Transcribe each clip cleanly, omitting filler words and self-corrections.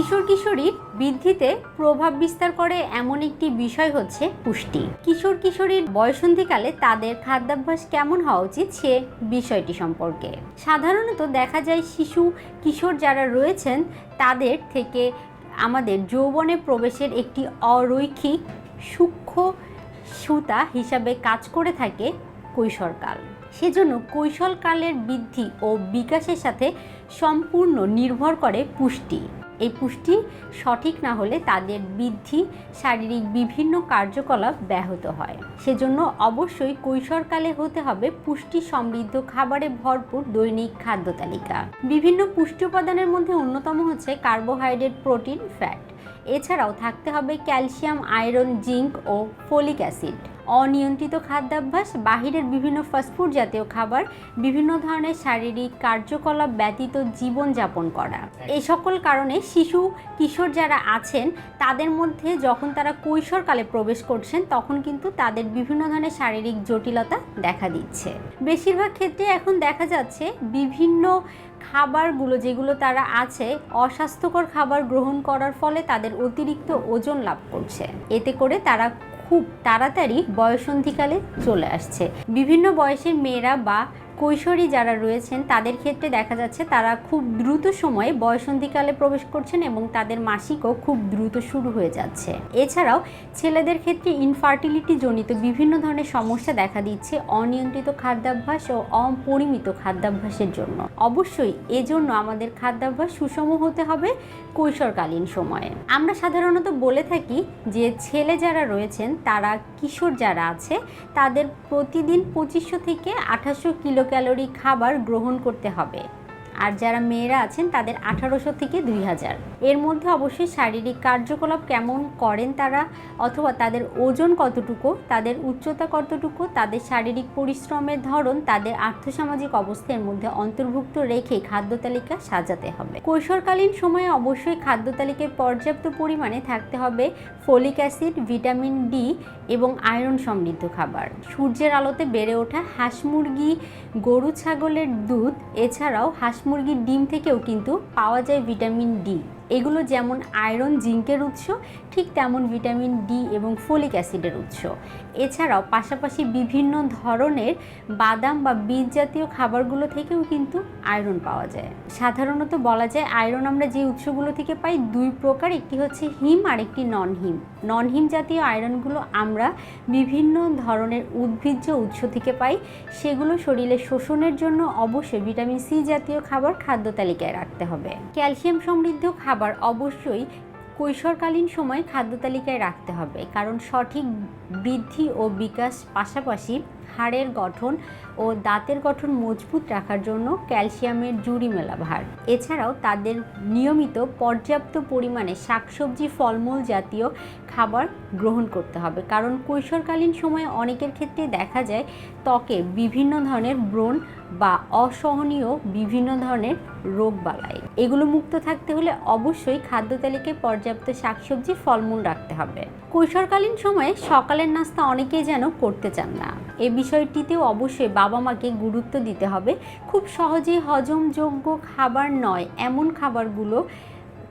কিশোর কিশোরীর বৃদ্ধিতে প্রভাব বিস্তার করে এমন একটি বিষয় হচ্ছে পুষ্টি। কিশোর কিশোরীর বয়সন্ধিকালে তাদের খাদ্যাভ্যাস কেমন হওয়া উচিত সে বিষয়টি সম্পর্কে সাধারণত দেখা যায় শিশু কিশোর যারা রয়েছেন তাদের থেকে আমাদের যৌবনে প্রবেশের একটি অরৈখিক সূক্ষ্ম সুতা হিসাবে কাজ করে থাকে কৈশোরকাল। সেজন্য কৈশোরকালের বৃদ্ধি ও বিকাশের সাথে সম্পূর্ণ নির্ভর করে পুষ্টি। এই পুষ্টি সঠিক না হলে তাদের বৃদ্ধি শারীরিক বিভিন্ন কার্যকলাপ ব্যাহত হয়। সেজন্য অবশ্যই কৈশোরকালে হতে হবে পুষ্টি সমৃদ্ধ খাবারে ভরপুর দৈনিক খাদ্য তালিকা। বিভিন্ন পুষ্টি উপাদানের মধ্যে অন্যতম হচ্ছে কার্বোহাইড্রেট, প্রোটিন, ফ্যাট। এছাড়াও থাকতে হবে ক্যালসিয়াম, আয়রন, জিঙ্ক ও ফলিক অ্যাসিড। অনিয়ন্ত্রিত খাদ্যাভ্যাস, বাহিরের বিভিন্ন ফাস্টফুড জাতীয় খাবার, বিভিন্ন ধরনের শারীরিক কার্যকলাপ ব্যতীত জীবনযাপন করা, এই সকল কারণে শিশু কিশোর যারা আছেন তাদের মধ্যে যখন তারা কৈশোরকালে প্রবেশ করছেন তখন কিন্তু তাদের বিভিন্ন ধরনের শারীরিক জটিলতা দেখা দিচ্ছে। বেশিরভাগ ক্ষেত্রে এখন দেখা যাচ্ছে বিভিন্ন খাবারগুলো যেগুলো তারা আছে অস্বাস্থ্যকর খাবার গ্রহণ করার ফলে তাদের অতিরিক্ত ওজন লাভ করছে। এতে করে তারা খুব তাড়াতাড়ি বয়সন্ধিকালে চলে আসছে। বিভিন্ন বয়সের মেয়েরা বা কৈশোরী যারা রয়েছেন তাদের ক্ষেত্রে দেখা যাচ্ছে তারা খুব দ্রুত সময়ে বয়সন্ধিকালে প্রবেশ করছেন এবং তাদের মাসিকও খুব দ্রুত শুরু হয়ে যাচ্ছে। এছাড়াও ছেলেদের ক্ষেত্রে ইনফার্টিলিটি জনিত বিভিন্ন ধরনের সমস্যা দেখা দিচ্ছে অনিয়ন্ত্রিত খাদ্যাভ্যাস ও অপরিমিত খাদ্যাভ্যাসের জন্য। অবশ্যই এজন্য আমাদের খাদ্যাভ্যাস সুষম হতে হবে কৈশোরকালীন সময়ে। আমরা সাধারণত বলে থাকি যে ছেলে যারা রয়েছেন তারা কিশোর যারা আছে তাদের প্রতিদিন 2500 থেকে 2800 কিলোক্যালোরি খাবার গ্রহণ করতে হবে, আর যারা মেয়েরা আছেন তাদের 1800 থেকে 2000। এর মধ্যে অবশ্যই শারীরিক কার্যকলাপ কেমন করেন তারা, অথবা তাদের ওজন কতটুকু, তাদের উচ্চতা কতটুকু, তাদের শারীরিক পরিশ্রমের ধরন, তাদের আর্থসামাজিক অবস্থার মধ্যে অন্তর্ভুক্ত রেখে খাদ্য তালিকা সাজাতে হবে। কৈশোরকালীন সময়ে অবশ্যই খাদ্য তালিকায় পর্যাপ্ত পরিমাণে থাকতে হবে ফলিক অ্যাসিড, ভিটামিন ডি এবং আয়রন সমৃদ্ধ খাবার। সূর্যের আলোতে বেড়ে ওঠা হাঁস মুরগি, গরু ছাগলের দুধ, এছাড়াও হাঁস মুরগির ডিম থেকেও কিন্তু পাওয়া যায় ভিটামিন ডি। এগুলো যেমন আয়রন, জিঙ্কের উৎস, ঠিক তেমন ভিটামিন ডি এবং ফলিক অ্যাসিডের উৎস। এছাড়াও পাশাপাশি বিভিন্ন ধরনের বাদাম বা বীজ জাতীয় খাবারগুলো থেকেও কিন্তু আয়রন পাওয়া যায়। সাধারণত বলা যায় আয়রন আমরা যে উৎসগুলো থেকে পাই দুই প্রকার, একটি হচ্ছে হিম আর একটি নন হিম। নন হিম জাতীয় আয়রনগুলো আমরা বিভিন্ন ধরনের উদ্ভিজ্জ উৎস থেকে পাই। সেগুলো শরীরে শোষণের জন্য অবশ্যই ভিটামিন সি জাতীয় খাবার খাদ্য তালিকায় রাখতে হবে। ক্যালসিয়াম সমৃদ্ধ খাবার অবশ্যই কৈশোরকালীন সময় খাদ্য তালিকায় রাখতে হবে, কারণ সঠিক বৃদ্ধি ও বিকাশ পাশাপাশি হাড়ের গঠন ও দাঁতের গঠন মজবুত রাখার জন্য ক্যালসিয়ামের জুড়ি মেলা ভার। এছাড়াও তাদের নিয়মিত পর্যাপ্ত পরিমাণে শাকসবজি, ফলমূল জাতীয় খাবার গ্রহণ করতে হবে, কারণ কৈশোরকালীন সময়ে অনেকের ক্ষেত্রে দেখা যায় ত্বকে বিভিন্ন ধরনের ব্রণ বা অসহনীয় বিভিন্ন ধরনের রোগ বালাই, এগুলো মুক্ত থাকতে হলে অবশ্যই খাদ্য তালিকায় পর্যাপ্ত শাকসবজি, ফলমূল রাখতে হবে। কৈশোরকালীন সময়ে সকালের নাস্তা অনেকেই যেন করতে চান না, এই বিষয়টিতেও অবশ্যই বাবা মাকে গুরুত্ব দিতে হবে। খুব সহজেই হজমযোগ্য খাবার নয় এমন খাবারগুলো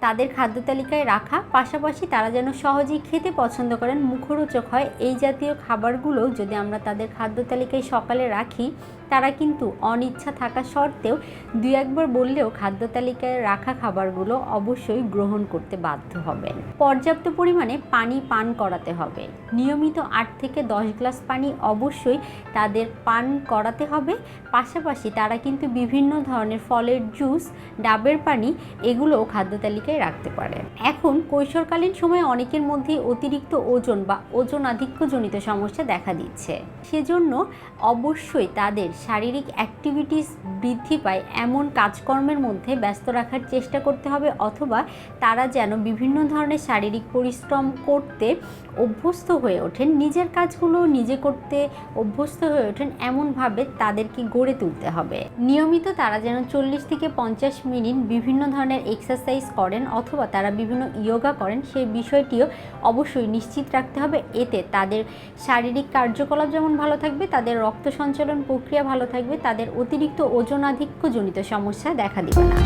তাদের খাদ্য তালিকায় রাখা, পাশাপাশি তারা যেন সহজেই খেতে পছন্দ করেন, মুখরোচক হয়, এই জাতীয় খাবারগুলো যদি আমরা তাদের খাদ্য তালিকায় সকালে রাখি তারা কিন্তু অনিচ্ছা থাকা সত্ত্বেও দুই একবার বললেও খাদ্য তালিকায় রাখা খাবারগুলো অবশ্যই গ্রহণ করতে বাধ্য হবেন। পর্যাপ্ত পরিমাণে পানি পান করাতে হবে। নিয়মিত 8 থেকে 10 গ্লাস পানি অবশ্যই তাদের পান করাতে হবে। পাশাপাশি তারা কিন্তু বিভিন্ন ধরনের ফলের জুস, ডাবের পানি এগুলোও খাদ্য তালিকায় রাখতে পারে। এখন কৈশোরকালীন সময়ে অনেকের মধ্যেই অতিরিক্ত ওজন বা ওজন আধিক্যজনিত সমস্যা দেখা দিচ্ছে। সেজন্য অবশ্যই তাদের শারীরিক অ্যাক্টিভিটিস বৃদ্ধি পায় এমন কাজকর্মের মধ্যে ব্যস্ত রাখার চেষ্টা করতে হবে, অথবা তারা যেন বিভিন্ন ধরনের শারীরিক পরিশ্রম করতে অভ্যস্ত হয়ে ওঠেন, নিজের কাজগুলো নিজে করতে অভ্যস্ত হয়ে ওঠেন এমনভাবে তাদেরকে গড়ে তুলতে হবে। নিয়মিত তারা যেন 40 থেকে 50 মিনিট বিভিন্ন ধরনের এক্সারসাইজ করেন অথবা তারা বিভিন্ন ইয়োগা করেন, সেই বিষয়টিও অবশ্যই নিশ্চিত রাখতে হবে। এতে তাদের শারীরিক কার্যকলাপ যেমন ভালো থাকবে, তাদের রক্ত সঞ্চালন প্রক্রিয়া ভালো থাকবে, তাদের অতিরিক্ত ওজনাধিক্যজনিত সমস্যা দেখা দিবে না।